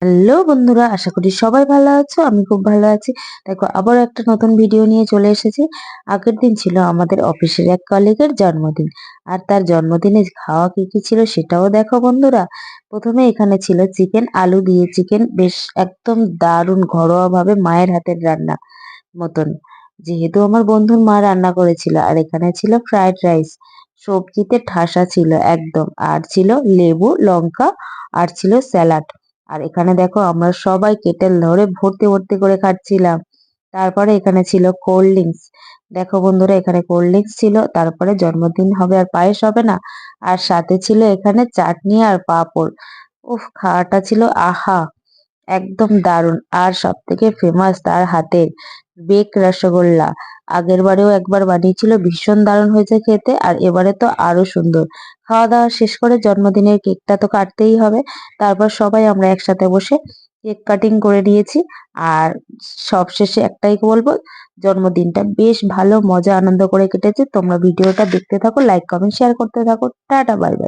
Hello বন্ধুরা, আশা করি সবাই ভালো আছো। আমি খুব ভালো আছি। দেখো, আবারও একটা নতুন ভিডিও নিয়ে চলে এসেছি। আগের দিন ছিল আমাদের অফিসের এক কলিগের জন্মদিন। আর তার জন্মদিনে খাওয়া কি কি ছিল সেটাও দেখো বন্ধুরা। প্রথমে এখানে ছিল চিকেন, আলু দিয়ে চিকেন, বেশ একদম দারুণ ঘরোয়া ভাবে মায়ের হাতের রান্না মতন। যেহেতু আমার বন্ধুর মা রান্না করেছিল। আর এখানে ছিল ফ্রাইড রাইস, সবজিতে ঠাসা ছিল একদম। আর ছিল লেবু, লঙ্কা, আর ছিল স্যালাড। আর এখানে দেখো আমরা সবাই কেটেল ধরে ভর্তি ভর্তি করে খাচ্ছিলাম। তারপরে এখানে ছিল কোল্ড ড্রিঙ্কস। দেখো বন্ধুরা, এখানে কোল্ড ড্রিঙ্কস ছিল, তারপরে জন্মদিন হবে আর পায়েস হবে না। আর সাথে ছিল এখানে চাটনি আর পাঁপড়। উফ, খাওয়াটা ছিল আহা, একদম দারুণ। আর সব থেকে ফেমাস তার হাতের বেক রসগোল্লা। আগের বারেও একবার বানিয়েছিল, ভীষণ দারুণ হয়েছে খেতে, আর এবারে তো আরো সুন্দর। খাওয়া দাওয়া শেষ করে জন্মদিনের কেকটা তো কাটতেই হবে। তারপর সবাই আমরা একসাথে বসে কেক কাটিং করে নিয়েছি। আর সবশেষে একটাই বলবো, জন্মদিনটা বেশ ভালো মজা আনন্দ করে কেটেছে। তোমরা ভিডিওটা দেখতে থাকো, লাইক কমেন্ট শেয়ার করতে থাকো। Tata, bye bye.